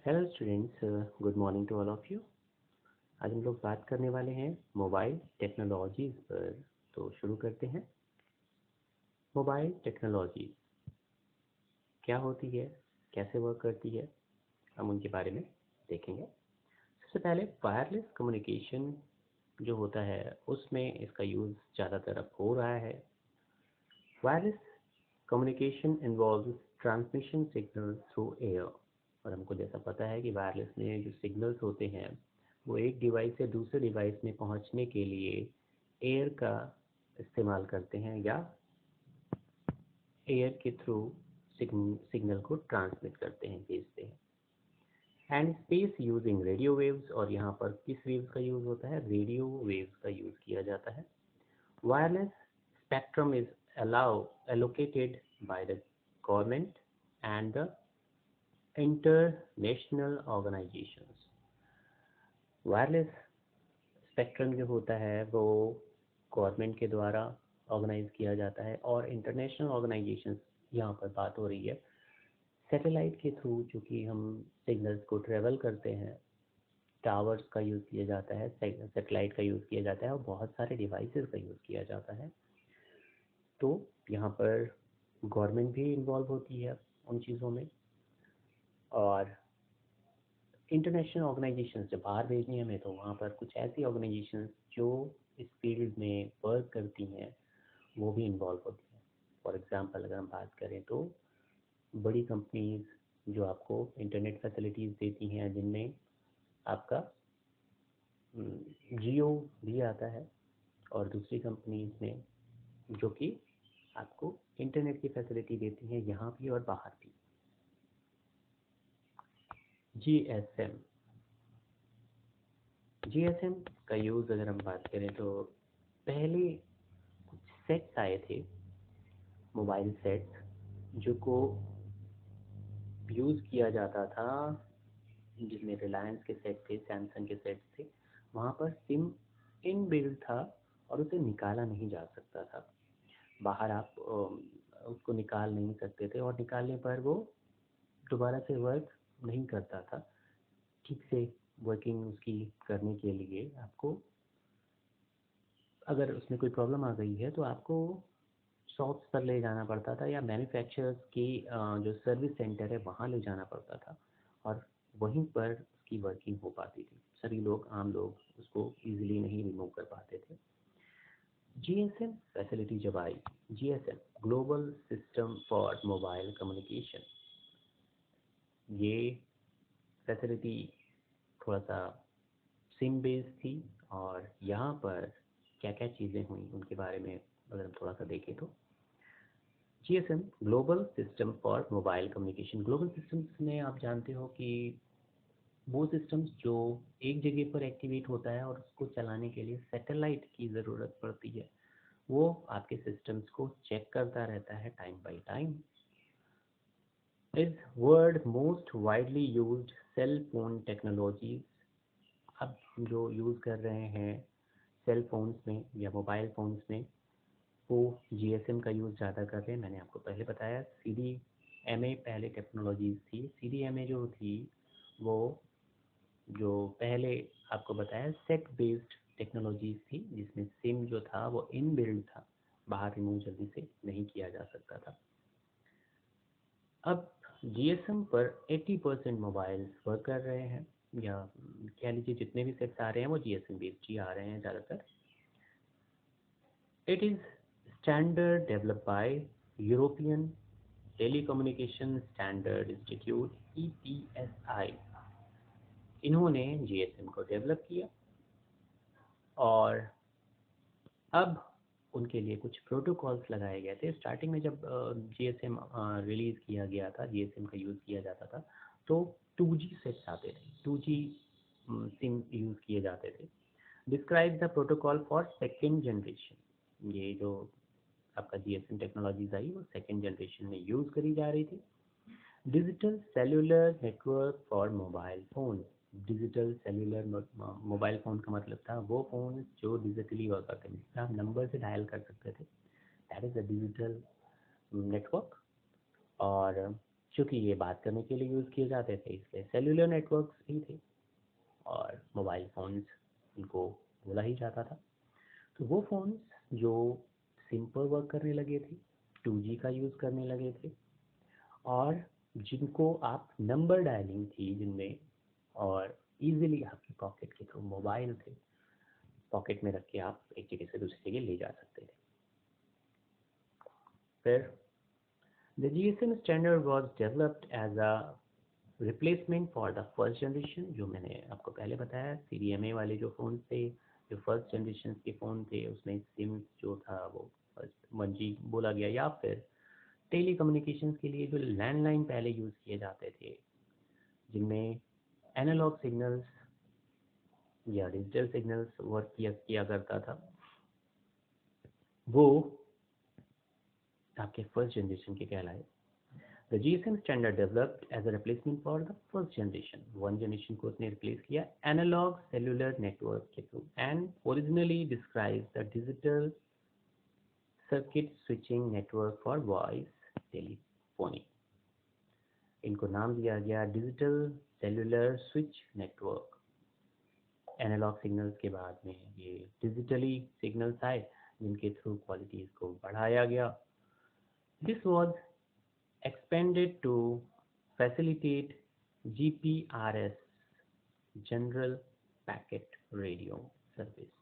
Hello students, good morning to all of you. आज हम लोग बात करने वाले हैं मोबाइल टेक्नोलॉजीज़ पर। तो शुरू करते हैं। मोबाइल टेक्नोलॉजी क्या होती है, कैसे वर्क करती है, हम उनके बारे में देखेंगे। सबसे पहले वायरलेस कम्युनिकेशन जो होता है उसमें इसका यूज़ ज़्यादातर अब हो रहा है। Wireless communication involves transmission signal through air. और हमको जैसा पता है कि वायरलेस में जो सिग्नल्स होते हैं वो एक डिवाइस से दूसरे डिवाइस में पहुंचने के लिए एयर का इस्तेमाल करते हैं या एयर के थ्रू सिग्नल को ट्रांसमिट करते हैं, भेजते हैं। And space using radio waves, और यहाँ पर किस वेव्स का यूज़ होता है? रेडियो वेव्स का यूज़ किया जाता है। Wireless spectrum is allocated by the government and the international organizations. Wireless spectrum जो होता है वो गवर्नमेंट के द्वारा ऑर्गेनाइज किया जाता है और इंटरनेशनल ऑर्गेनाइजेशंस, यहाँ पर बात हो रही है सैटेलाइट के थ्रू, चूँकि हम सिग्नल्स को ट्रेवल करते हैं। टावर्स का यूज़ किया जाता है, सैटेलाइट का यूज़ किया जाता है और बहुत सारे डिवाइसेस का यूज़ किया जाता है। तो यहाँ पर गवर्नमेंट भी इन्वॉल्व होती है उन चीज़ों में, और इंटरनेशनल ऑर्गेनाइजेशंस जब बाहर भेजनी है हमें तो वहाँ पर कुछ ऐसी ऑर्गेनाइजेशंस जो इस फील्ड में वर्क करती हैं वो भी इन्वॉल्व होती हैं। फॉर एग्जांपल अगर हम बात करें तो बड़ी कंपनीज जो आपको इंटरनेट फैसिलिटीज़ देती हैं, जिनमें आपका जियो भी आता है, और दूसरी कंपनीज में जो कि आपको इंटरनेट की फैसिलिटी देती हैं यहाँ भी और बाहर भी। जीएसएम जीएसएम का यूज़ अगर हम बात करें तो पहले कुछ सेट्स आए थे, मोबाइल सेट्स, जो को यूज़ किया जाता था, जिसमें रिलायंस के सेट थे, सैमसंग के सेट थे। वहाँ पर सिम इनबिल्ट था और उसे निकाला नहीं जा सकता था। बाहर आप उसको निकाल नहीं सकते थे, और निकालने पर वो दोबारा से वर्क नहीं करता था। ठीक से वर्किंग उसकी करने के लिए आपको, अगर उसमें कोई प्रॉब्लम आ गई है तो आपको शॉप्स पर ले जाना पड़ता था या मैन्युफैक्चरर्स की जो सर्विस सेंटर है वहाँ ले जाना पड़ता था, और वहीं पर उसकी वर्किंग हो पाती थी। सभी लोग, आम लोग उसको इजीली नहीं रिमूव कर पाते थे। जीएसएम फैसिलिटी जब आई, GSM global system for mobile communication, ये फैसिलिटी थोड़ा सा सिम बेस्ड थी। और यहाँ पर क्या क्या चीज़ें हुई उनके बारे में अगर हम थोड़ा सा देखें तो GSM global system for mobile communication. Global systems में आप जानते हो कि वो सिस्टम्स जो एक जगह पर एक्टिवेट होता है और उसको चलाने के लिए सैटेलाइट की ज़रूरत पड़ती है, वो आपके सिस्टम्स को चेक करता रहता है time by time. Is world most widely used cell phone technologies. अब जो यूज़ कर रहे हैं सेल फोन्स में या मोबाइल फोन्स में, वो जीएसएम का यूज़ ज़्यादा कर रहे हैं। मैंने आपको पहले बताया सीडीएमए पहले टेक्नोलॉजीज थी। सीडीएमए जो थी वो, जो पहले आपको बताया, सेट बेस्ड टेक्नोलॉजीज थी, जिसमें सिम जो था वो इनबिल्ट था, बाहर रिमूव जल्दी से नहीं किया जा सकता था। अब जीएसएम पर 80% मोबाइल्स वर्क कर रहे हैं, या कह लीजिए जितने भी सेट्स आ रहे हैं वो जीएसएम बेस्ड ही आ रहे हैं ज़्यादातर। It is standard developed by European telecommunication standard institute, ETSI. इन्होंने जीएसएम को डेवलप किया, और अब उनके लिए कुछ प्रोटोकॉल्स लगाए गए थे। स्टार्टिंग में जब जीएसएम रिलीज़ किया गया था, जीएसएम का यूज़ किया जाता था, तो 2G सेट्स आते थे, 2G सिम यूज़ किए जाते थे। Describe the protocol for second generation. ये जो आपका जीएसएम टेक्नोलॉजीज आई वो सेकेंड जनरेशन में यूज़ करी जा रही थी। Digital cellular network for mobile phone. Digital cellular mobile phone का मतलब था वो फ़ोन जो डिजिटली वर्क करते थे, जिसमें आप नंबर से डायल कर सकते थे, that is a digital network. और क्योंकि ये बात करने के लिए यूज़ किए जाते थे, इसलिए सेल्यूलर नेटवर्क्स भी थे और मोबाइल फ़ोन्स इनको बोला ही जाता था। तो वो फ़ोन्स जो सिम पर वर्क करने लगे थे, 2G का यूज़ करने लगे थे, और जिनको आप नंबर डायलिंग थी जिनमें, और इजीली आपके पॉकेट के थ्रू मोबाइल थे, पॉकेट में रख के आप एक जगह से दूसरी जगह ले जा सकते थे। फिर the GSM standard was developed as a replacement for the first generation, जो मैंने आपको पहले बताया, CDMA वाले जो फ़ोन थे, जो फर्स्ट जनरेशन के फ़ोन थे, उसमें सिम जो था वो 1G बोला गया, या फिर टेली कम्युनिकेशंस के लिए जो लैंडलाइन पहले यूज़ किए जाते थे, जिनमें एनालॉग सिग्नल्स या डिजिटल सिग्नल्स वर्क किया करता था, वो आपके फर्स्ट जनरेशन के कहलाए। The GSM standard developed as a replacement for the first generation. One generation को उसने replace किया analog cellular network के through and originally describes the digital circuit switching network for voice telephony. इनको नाम दिया गया digital cellular switch network. Analog signals के बाद में ये डिजिटली सिग्नल्स आए जिनके थ्रू क्वालिटीज को बढ़ाया गया। This was expanded to facilitate GPRS, General Packet Radio Service.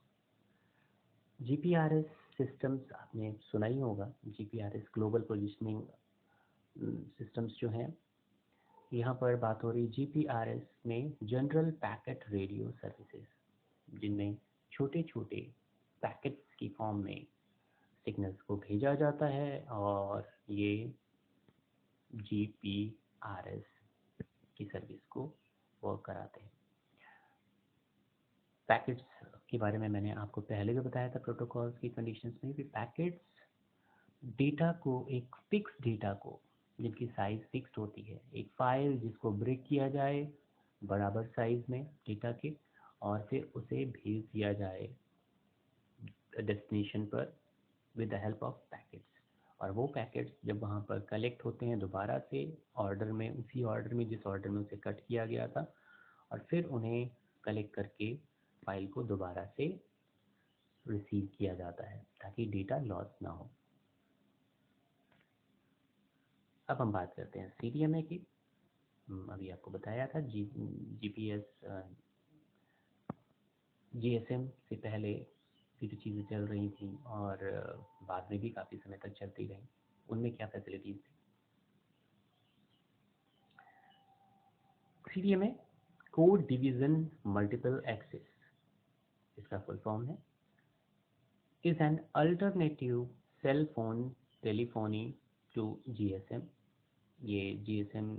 GPRS systems आपने सुना ही होगा। GPRS ग्लोबल पोजिशनिंग सिस्टम्स जो हैं, यहाँ पर बात हो रही GPRS में जनरल पैकेट रेडियो सर्विसेज, जिनमें छोटे छोटे पैकेट्स की फॉर्म में सिग्नल्स को भेजा जाता है, और ये GPRS की सर्विस को वर्क कराते हैं। पैकेट्स के बारे में मैंने आपको पहले भी बताया था प्रोटोकॉल्स की कंडीशंस में भी। पैकेट्स डेटा को, एक फिक्स डेटा को, जिनकी साइज फिक्स्ड होती है, एक फाइल जिसको ब्रेक किया जाए बराबर साइज में डेटा के, और फिर उसे भेज दिया जाए डेस्टिनेशन पर with the help of packets. और वो पैकेट्स जब वहाँ पर कलेक्ट होते हैं दोबारा से ऑर्डर में, उसी ऑर्डर में जिस ऑर्डर में उसे कट किया गया था, और फिर उन्हें कलेक्ट करके फाइल को दोबारा से रिसीव किया जाता है ताकि डेटा लॉस ना हो। अब हम बात करते हैं CDMA की। अभी आपको बताया था GPS GSM से पहले की जो चीज़ें चल रही थी और बाद में भी काफ़ी समय तक चलती रही, उनमें क्या फैसिलिटीज़ थी। CDMA code division multiple access, इसका फुल फॉर्म है, is an alternative cell phone telephony to GSM। ये GSM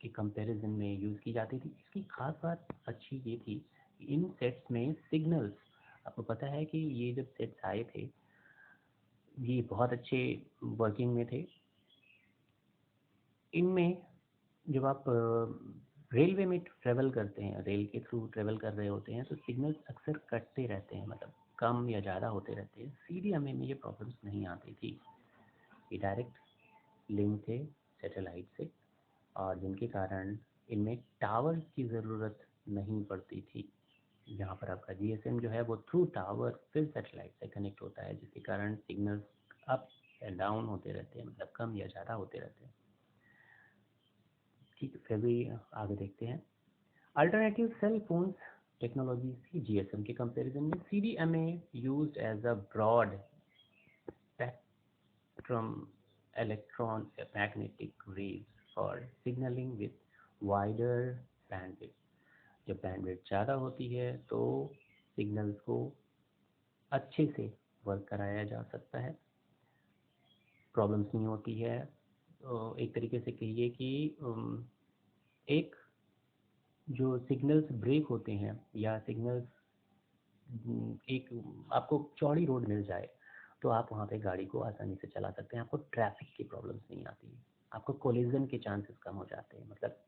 के कंपैरिजन में यूज़ की जाती थी। इसकी खास बात अच्छी ये थी कि इन सेट्स में सिग्नल्स, आपको पता है कि ये जब सेट्स आए थे ये बहुत अच्छे वर्किंग में थे। इनमें जब आप रेलवे में ट्रेवल करते हैं, रेल के थ्रू ट्रेवल कर रहे होते हैं, तो सिग्नल्स अक्सर कटते रहते हैं, मतलब कम या ज़्यादा होते रहते हैं। CDMA में ये प्रॉब्लम्स नहीं आती थी। ये डायरेक्ट लिंक थे सैटेलाइट से, और जिनके कारण इनमें टावर्स की ज़रूरत नहीं पड़ती थी। जहाँ पर आपका GSM जो है वो थ्रू टावर फिर सैटेलाइट से कनेक्ट होता है, जिसके कारण सिग्नल्स अप या डाउन होते रहते हैं, मतलब कम या ज़्यादा होते रहते हैं। ठीक है, फिर भी आगे देखते हैं। अल्टरनेटिव सेल फोन्स टेक्नोलॉजी थी GSM के कंपैरिजन में। CDMA used as a broad spectrum electron magnetic rays for signalling with wider bandwidth. जब बैंडविड्थ ज़्यादा होती है तो सिग्नल्स को अच्छे से वर्क कराया जा सकता है, प्रॉब्लम्स नहीं होती है। तो एक तरीके से कहिए कि एक जो सिग्नल्स ब्रेक होते हैं या सिग्नल्स, एक आपको चौड़ी रोड मिल जाए तो आप वहाँ पे गाड़ी को आसानी से चला सकते हैं, आपको ट्रैफिक की प्रॉब्लम्स नहीं आती, आपको कोलिजन के चांसेस कम हो जाते हैं, मतलब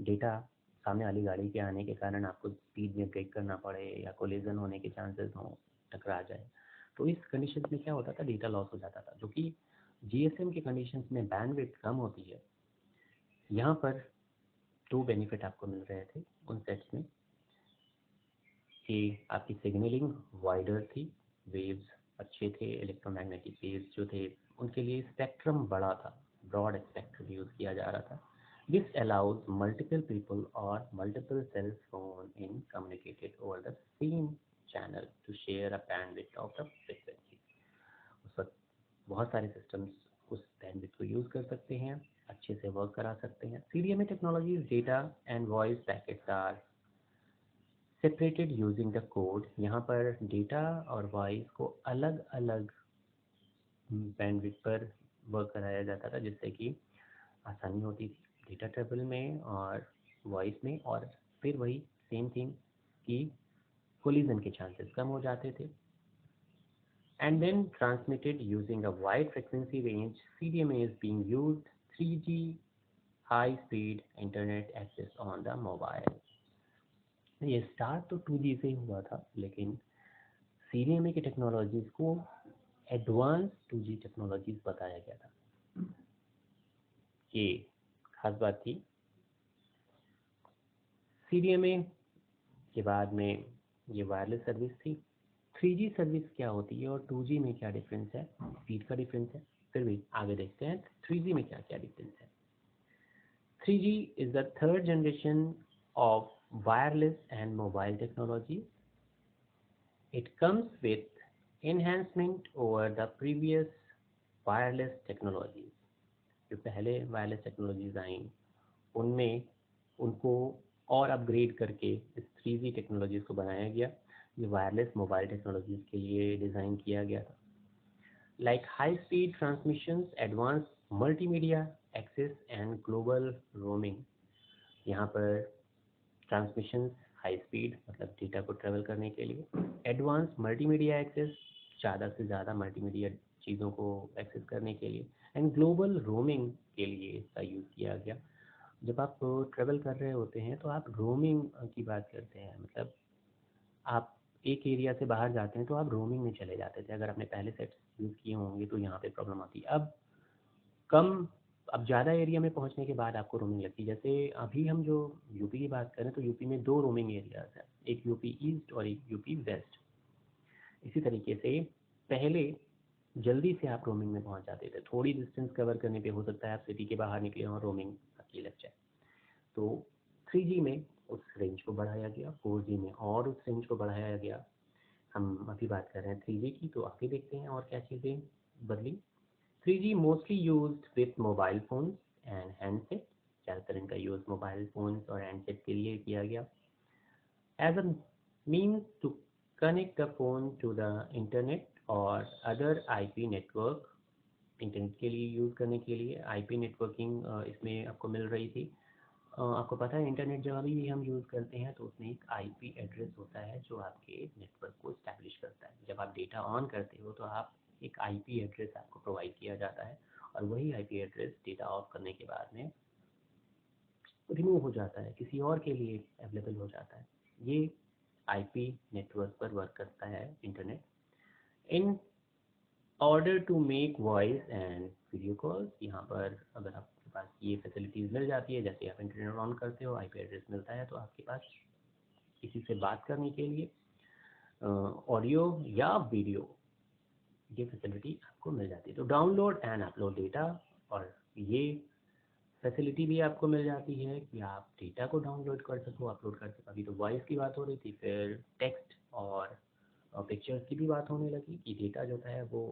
डेटा सामने वाली गाड़ी के आने के कारण आपको स्पीड में ब्रेक करना पड़े या कोलिजन होने के चांसेस हों, टकरा जाए, तो इस कंडीशन में क्या होता था, डेटा लॉस हो जाता था। जो कि GSM के कंडीशंस में बैंडविड्थ कम होती है, यहाँ पर 2 बेनिफिट आपको मिल रहे थे उन सेट्स में कि आपकी सिग्नलिंग वाइडर थी, वेव्स अच्छे थे, इलेक्ट्रोमैग्नेटिक वेव्स जो थे उनके लिए स्पेक्ट्रम बड़ा था, ब्रॉड स्पेक्ट्रम यूज़ किया जा रहा था. दिस अलाउज मल्टीपल पीपल और multiple cell phone in communicated over the same channel to share a bandwidth of the frequency. उस वक्त बहुत सारे सिस्टम्स उस बैंडविड्थ को यूज़ कर सकते हैं, अच्छे से वर्क करा सकते हैं. CDMA technologies data and voice packets are separated using the code. यहाँ पर डेटा और वॉइस को अलग अलग बैंडविड्थ पर वर्क कराया जाता था, जिससे कि आसानी होती थी डेटा ट्रेवल में और वॉइस में, और फिर वही सेम थिंग कि कोलिजन के चांसेस कम हो जाते थे. And then transmitted using a wide frequency range, CDMA is being used 3G high-speed internet access on the mobile. ये स्टार्ट तो 2G से ही हुआ था, लेकिन CDMA की टेक्नोलॉजीज को एडवांस 2G टेक्नोलॉजीज बताया गया था. ये खास बात थी. CDMA के बाद में ये वायरलेस सर्विस थी. 3G सर्विस क्या होती है और 2G में क्या डिफरेंस है, स्पीड का डिफरेंस है. फिर भी आगे देखते हैं 3G में क्या क्या डिफरेंस है. 3G is the third generation of wireless and mobile technology. It comes with enhancement over the previous wireless technologies. जो पहले वायरलेस टेक्नोलॉजीज आई उनमें उनको और अपग्रेड करके इस 3G टेक्नोलॉजीज को बनाया गया. ये वायरलेस मोबाइल टेक्नोलॉजीज के लिए डिज़ाइन किया गया था. Like high speed transmissions, advance multimedia access and global roaming. यहाँ पर ट्रांसमिशंस हाई स्पीड मतलब डेटा को ट्रेवल करने के लिए, एडवांस मल्टीमीडिया एक्सेस ज़्यादा से ज़्यादा मल्टीमीडिया चीज़ों को एक्सेस करने के लिए, एंड ग्लोबल रोमिंग के लिए इसका यूज़ किया गया. जब आप ट्रेवल कर रहे होते हैं तो आप रोमिंग की बात करते हैं, मतलब आप एक एरिया से बाहर जाते हैं तो आप रोमिंग में चले जाते थे. अगर आपने पहले सेट यूज़ किए होंगे तो यहाँ पे प्रॉब्लम आती है. अब ज़्यादा एरिया में पहुँचने के बाद आपको रोमिंग लगती है. जैसे अभी हम जो यूपी की बात करें तो यूपी में 2 रोमिंग एरियाज हैं, एक यूपी ईस्ट और एक यूपी वेस्ट. इसी तरीके से पहले जल्दी से आप रोमिंग में पहुँच जाते थे. थोड़ी डिस्टेंस कवर करने पे हो सकता है आप सिटी के बाहर निकले और रोमिंग आपकी लग जाए. तो 3G में उस रेंज को बढ़ाया गया, 4G में और उस रेंज को बढ़ाया गया. हम अभी बात कर रहे हैं 3G की, तो आगे देखते हैं और क्या चीज़ें बदली. 3G mostly used with mobile phones and handset. ज़्यादातर इनका यूज़ मोबाइल फोन्स और हैंडसेट के लिए किया गया. As a means to connect the phone to the internet और अदर आईपी नेटवर्क. इंटरनेट के लिए यूज़ करने के लिए आईपी नेटवर्किंग इसमें आपको मिल रही थी. आपको पता है इंटरनेट जब भी हम यूज़ करते हैं तो उसमें एक आईपी एड्रेस होता है जो आपके नेटवर्क को इस्टेब्लिश करता है. जब आप डेटा ऑन करते हो तो आप एक आईपी एड्रेस आपको प्रोवाइड किया जाता है, और वही आईपी एड्रेस डेटा ऑफ करने के बाद में रिमूव हो जाता है, किसी और के लिए अवेलेबल हो जाता है. ये आईपी नेटवर्क पर वर्क करता है internet. In order to make voice and video calls. यहाँ पर अगर आपके पास ये फैसिलिटीज़ मिल जाती है, जैसे आप इंटरनेट ऑन करते हो, आईपी एड्रेस मिलता है, तो आपके पास किसी से बात करने के लिए ऑडियो या वीडियो ये फैसिलिटी आपको मिल जाती है. तो डाउनलोड एंड अपलोड डेटा, और ये फैसिलिटी भी आपको मिल जाती है कि आप डेटा को डाउनलोड कर सको, अपलोड कर सको. अभी तो वॉइस की बात हो रही थी, फिर टेक्स्ट और पिक्चर्स की भी बात होने लगी कि डेटा जो है वो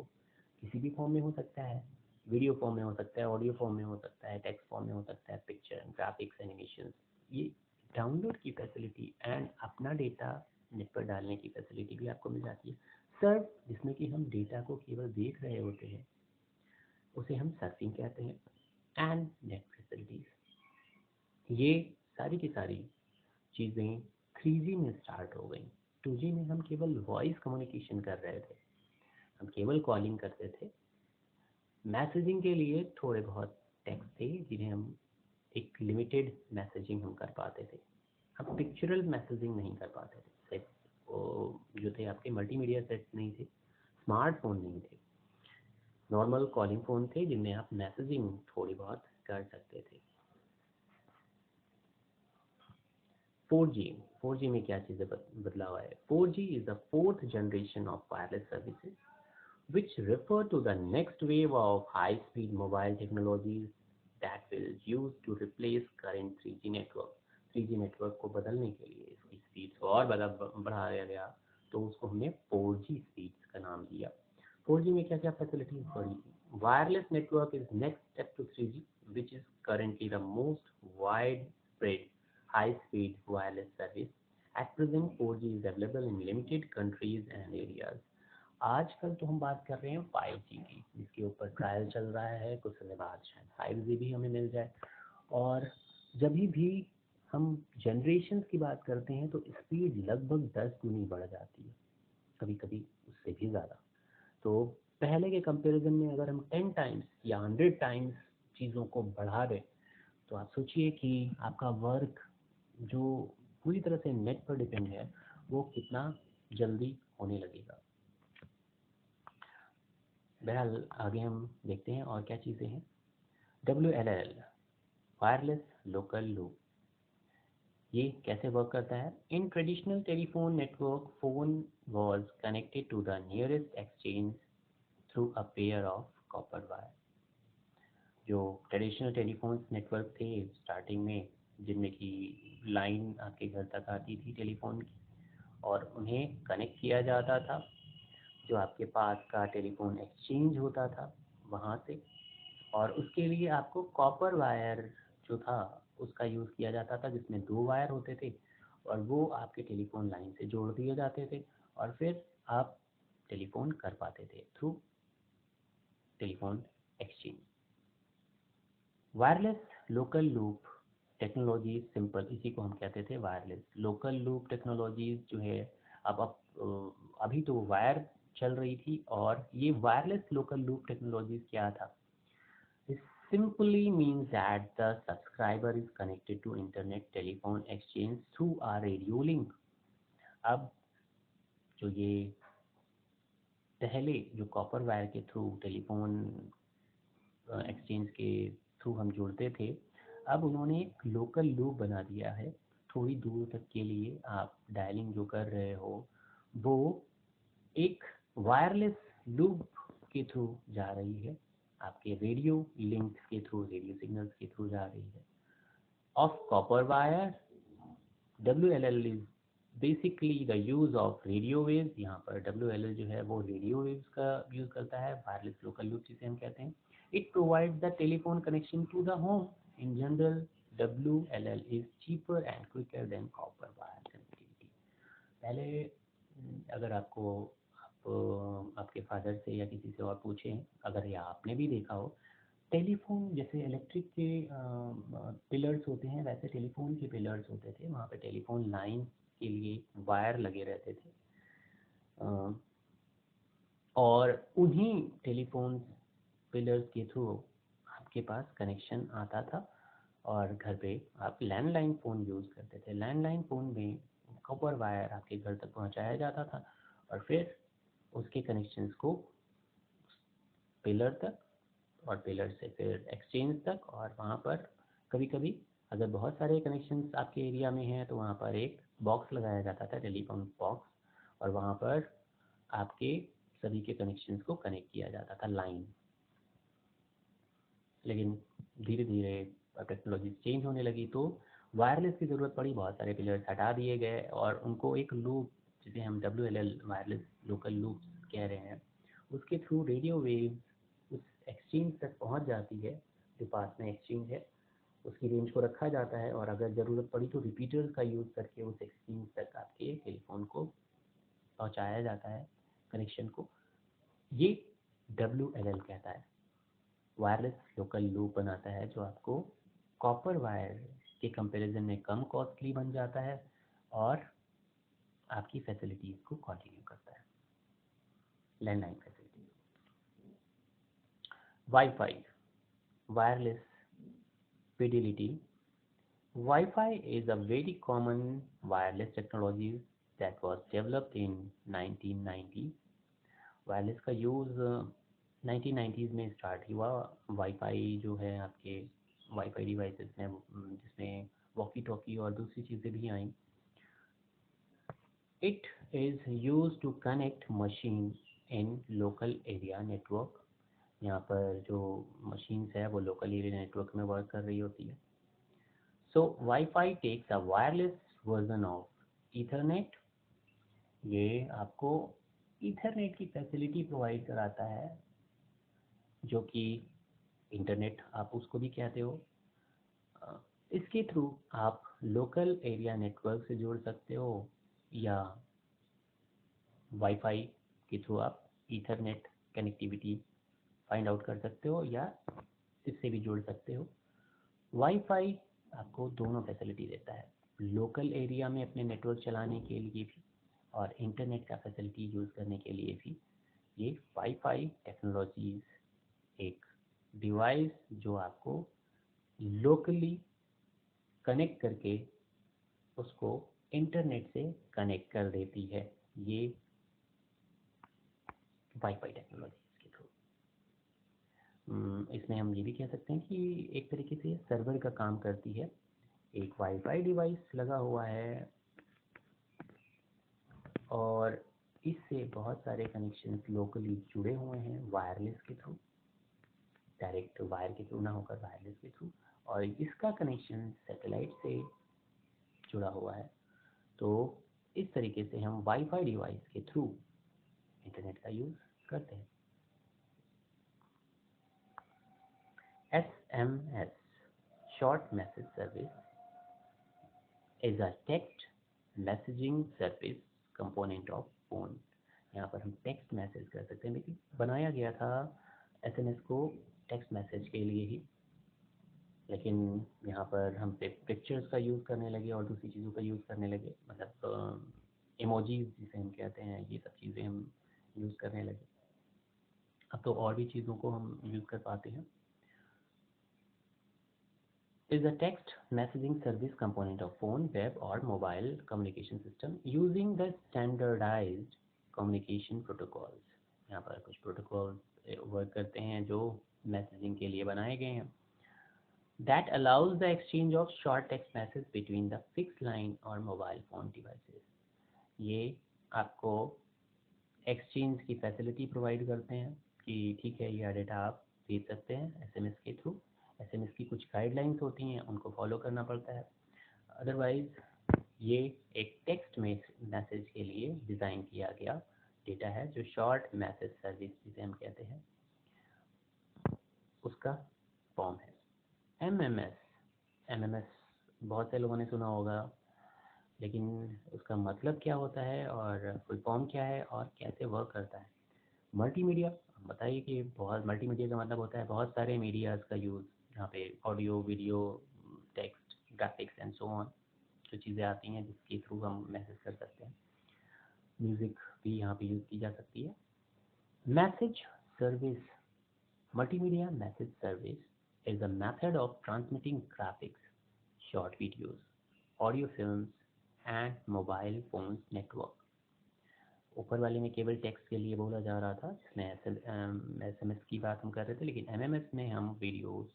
किसी भी फॉर्म में हो सकता है, वीडियो फॉर्म में हो सकता है, ऑडियो फॉर्म में हो सकता है, टेक्स्ट फॉर्म में हो सकता है, पिक्चर, ग्राफिक्स, एनिमेशन. ये डाउनलोड की फैसिलिटी एंड अपना डेटा नेट पर डालने की फैसिलिटी भी आपको मिल जाती है. सर्फ, जिसमें कि हम डेटा को केवल देख रहे होते हैं, उसे हम सर्फिंग कहते हैं. एंड नेट फैसिलिटीज, ये सारी की सारी चीज़ें 3G में स्टार्ट हो गई. 2G में हम केवल वॉइस कम्युनिकेशन कर रहे थे, हम केवल कॉलिंग करते थे. मैसेजिंग के लिए थोड़े बहुत टेक्स्ट थे जिन्हें हम एक लिमिटेड मैसेजिंग हम कर पाते थे. हम पिक्चरल मैसेजिंग नहीं कर पाते थे. सेट जो थे आपके मल्टीमीडिया सेट्स नहीं थे, स्मार्टफोन नहीं थे, नॉर्मल कॉलिंग फ़ोन थे जिनमें आप मैसेजिंग थोड़ी बहुत कर सकते थे. 4G, 4G में क्या चीज़ें बदलाव आए? 4G is the fourth generation of wireless services which refer to the next wave of high-speed mobile technologies that will use to replace current 3G network. 3G network को बदलने के लिए इसकी स्पीड को और बढ़ाया गया, तो उसको हमने 4G स्पीड्स का नाम दिया। 4G में क्या क्या फैसिलिटीज बढ़ी थी? Wireless network is next step to 3G which is currently the most widespread high-speed wireless service. At present, 4G is available in limited countries and areas. आजकल तो हम बात कर रहे हैं 5G की, जिसके ऊपर ट्रायल चल रहा है, कुछ समय बाद शायद 5G भी हमें मिल जाए। और जब भी हम जनरेशन की बात करते हैं तो स्पीड लगभग 10 गुनी बढ़ जाती है, कभी कभी उससे भी ज़्यादा। तो पहले के कंपैरिजन में अगर हम 10 टाइम्स या 100 टाइम्स चीज़ों को बढ़ा दें, तो आप सोचिए कि आपका वर्क जो पूरी तरह से नेट पर डिपेंड है, वो कितना जल्दी होने लगेगा। बहरहाल आगे हम देखते हैं और क्या चीज़ें हैं। WLL, वायरलेस लोकल लूप, ये कैसे वर्क करता है? In traditional telephone network, phone was connected to the nearest exchange through a pair of copper wire. जो ट्रेडिशनल टेलीफोन नेटवर्क थे स्टार्टिंग में, जिनमें कि लाइन आपके घर तक आती थी टेलीफोन की, और उन्हें कनेक्ट किया जाता था जो आपके पास का टेलीफोन एक्सचेंज होता था वहाँ से, और उसके लिए आपको कॉपर वायर जो था उसका यूज़ किया जाता था, जिसमें 2 वायर होते थे और वो आपके टेलीफोन लाइन से जोड़ दिए जाते थे और फिर आप टेलीफोन कर पाते थे through telephone exchange. Wireless local loop technology simple, इसी को हम कहते थे वायरलेस लोकल लूप टेक्नोलॉजीज जो है। अब अभी तो वायर चल रही थी, और ये वायरलेस लोकल लूप टेक्नोलॉजीज क्या था? This simply means that the subscriber is connected to internet telephone exchange through a radio link. अब जो ये पहले जो कॉपर वायर के थ्रू टेलीफोन एक्सचेंज के थ्रू हम जुड़ते थे, अब उन्होंने एक लोकल लूप बना दिया है। थोड़ी दूर तक के लिए आप डायलिंग जो कर रहे हो वो एक वायरलेस लूप के थ्रू जा रही है, आपके रेडियो लिंक के थ्रू, रेडियो सिग्नल्स के थ्रू जा रही है। Of copper wire, WLL is basically the use of radio waves. यहाँ पर WLL जो है वो रेडियो वेव्स का यूज करता है, वायरलेस लोकल लूप जिसे हम कहते हैं। It provides the telephone connection to the home. In general WLL is cheaper and quicker than copper wire connectivity. पहले अगर आपके फादर से या किसी से और पूछें, अगर या आपने भी देखा हो, टेलीफोन जैसे इलेक्ट्रिक के पिलर्स होते हैं, वैसे टेलीफोन के पिलर्स होते थे। वहाँ पे टेलीफोन लाइन के लिए वायर लगे रहते थे, और उन्हीं टेलीफोन पिलर्स के थ्रू आपके पास कनेक्शन आता था, और घर पे आप लैंडलाइन फ़ोन यूज़ करते थे। लैंडलाइन फ़ोन में कॉपर वायर आपके घर तक पहुँचाया जाता था, और फिर उसके कनेक्शंस को पिलर तक, और पिलर से फिर एक्सचेंज तक, और वहाँ पर कभी कभी अगर बहुत सारे कनेक्शंस आपके एरिया में हैं तो वहाँ पर एक बॉक्स लगाया जाता था, टेलीफोन बॉक्स, और वहाँ पर आपके सभी के कनेक्शंस को कनेक्ट किया जाता था लाइन। लेकिन धीरे धीरे टेक्नोलॉजी चेंज होने लगी तो वायरलेस की ज़रूरत पड़ी, बहुत सारे पिलर्स हटा दिए गए और उनको एक लूप, जिसे हम WLL वायरलेस लोकल लूप कह रहे हैं, उसके थ्रू रेडियो वेव्स उस एक्सचेंज तक पहुंच जाती है। जो पास में एक्सचेंज है उसकी रेंज को रखा जाता है, और अगर ज़रूरत पड़ी तो रिपीटर्स का यूज़ करके उस एक्सचेंज तक आपके टेलीफोन को पहुंचाया जाता है, कनेक्शन को। ये WLL कहता है, वायरलेस लोकल लूप बनाता है, जो आपको कॉपर वायर के कंपैरिजन में कम कॉस्टली बन जाता है और आपकी फैसिलिटीज़ को कंटिन्यू करता है, landline facilities. Wifi, wireless fidelity. Wi-Fi is a very common wireless technology that was developed in 1990s. Wireless का यूज़ 1990s में स्टार्ट हुआ। वाईफाई जो है आपके वाईफाई डिवाइसेस में, जिसमें वॉकी टॉकी और दूसरी चीज़ें भी आई, It is used to connect machine in local area network. यहाँ पर जो machines है वो local area network में work कर रही होती है. So Wi-Fi takes a wireless version of Ethernet. ये आपको Ethernet की फैसिलिटी प्रोवाइड कराता है, जो कि इंटरनेट आप उसको भी कहते हो. इसके थ्रू आप लोकल एरिया नेटवर्क से जुड़ सकते हो, या वाईफाई के थ्रू आप ईथरनेट कनेक्टिविटी फाइंड आउट कर सकते हो, या इससे भी जुड़ सकते हो. वाईफाई आपको दोनों फैसिलिटी देता है, लोकल एरिया में अपने नेटवर्क चलाने के लिए भी और इंटरनेट का फैसिलिटी यूज़ करने के लिए भी. ये वाईफाई टेक्नोलॉजीज एक डिवाइस जो आपको लोकली कनेक्ट करके उसको इंटरनेट से कनेक्ट कर देती है. ये वाईफाई टेक्नोलॉजी के थ्रू. इसमें हम ये भी कह सकते हैं कि एक तरीके से सर्वर का काम करती है. एक वाईफाई डिवाइस लगा हुआ है और इससे बहुत सारे कनेक्शन लोकली जुड़े हुए हैं वायरलेस के थ्रू, डायरेक्ट वायर के थ्रू ना होकर वायरलेस के थ्रू, और इसका कनेक्शन सैटेलाइट से जुड़ा हुआ है. तो इस तरीके से हम वाईफाई डिवाइस के थ्रू इंटरनेट का यूज़ करते हैं. SMS, short message service, is a text messaging service component of phone. यहाँ पर हम टेक्स्ट मैसेज कर सकते हैं, लेकिन बनाया गया था SMS को टेक्स्ट मैसेज के लिए ही, लेकिन यहाँ पर हम पिक्चर्स का यूज़ करने लगे और दूसरी चीज़ों का यूज़ करने लगे, मतलब इमोजीज जिसे हम कहते हैं, ये सब चीज़ें हम यूज़ करने लगे. अब तो और भी चीज़ों को हम यूज़ कर पाते हैं. Is a text messaging service component of phone, web or mobile communication system using the standardized communication protocols. यहाँ पर कुछ protocols वर्क करते हैं जो मैसेजिंग के लिए बनाए गए हैं. That allows the exchange of short text message between the fixed line or mobile phone devices. ये आपको एक्सचेंज की फैसिलिटी प्रोवाइड करते हैं कि ठीक है, यह डेटा आप भेज सकते हैं SMS के थ्रू. SMS की कुछ गाइडलाइंस होती हैं, उनको फॉलो करना पड़ता है. अदरवाइज ये एक टेक्स्ट मैसेज के लिए डिज़ाइन किया गया डेटा है, जो शॉर्ट मैसेज सर्विस जिसे हम कहते हैं उसका फॉर्म है. MMS बहुत से लोगों ने सुना होगा, लेकिन उसका मतलब क्या होता है और फुल फॉर्म क्या है और कैसे वर्क करता है. मल्टीमीडिया. बताइए कि बहुत मल्टीमीडिया का मतलब होता है बहुत सारे मीडियाज़ का यूज़, यहाँ पे audio, video, text, graphics and so on जो चीज़ें आती हैं जिसके थ्रू हम मैसेज कर सकते हैं. म्यूज़िक भी यहाँ पे यूज़ की जा सकती है. Message service. Multimedia message service is a method of transmitting graphics, short videos, audio films and mobile phone network. ऊपर वाले में केवल टेक्स्ट के लिए बोला जा रहा था, जिसमें SMS की बात हम कर रहे थे, लेकिन MMS में हम वीडियोस,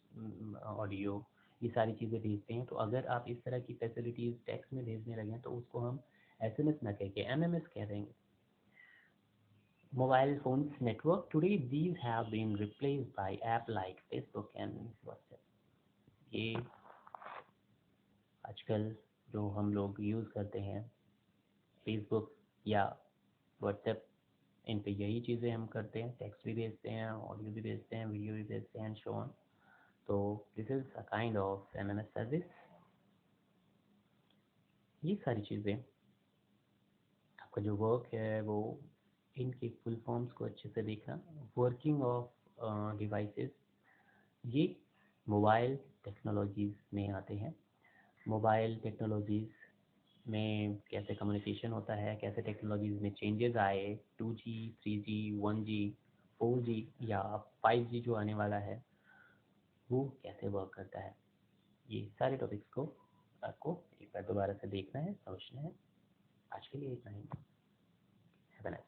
ऑडियो, ये सारी चीज़ें भेजते हैं. तो अगर आप इस तरह की फैसिलिटीज़ टेक्स्ट में भेजने लगे हैं तो उसको हम SMS ना कह के MMS कह देंगे. Mobile phones network. Today these have been replaced by app like Facebook and WhatsApp. ये आजकल जो हम लोग यूज़ करते हैं फेसबुक या व्हाट्सएप, इन पे यही चीज़ें हम करते हैं. टेक्स्ट भी भेजते हैं, ऑडियो भी भेजते हैं, वीडियो भी भेजते हैं, शो ऑन. तो this is a kind of MMS service. ये सारी चीज़ें आपका जो वर्क है वो इनके फुल फॉर्म्स को अच्छे से देखना. वर्किंग ऑफ डिवाइसेस, ये मोबाइल टेक्नोलॉजीज़ में आते हैं. मोबाइल टेक्नोलॉजीज़ में कैसे कम्युनिकेशन होता है, कैसे टेक्नोलॉजीज़ में चेंजेस आए, 2G, 3G, 1G, 4G या 5G जो आने वाला है वो कैसे वर्क करता है. ये सारे टॉपिक्स को आपको एक बार दोबारा से देखना है, समझना है. आज के लिए इतना ही. Have a nice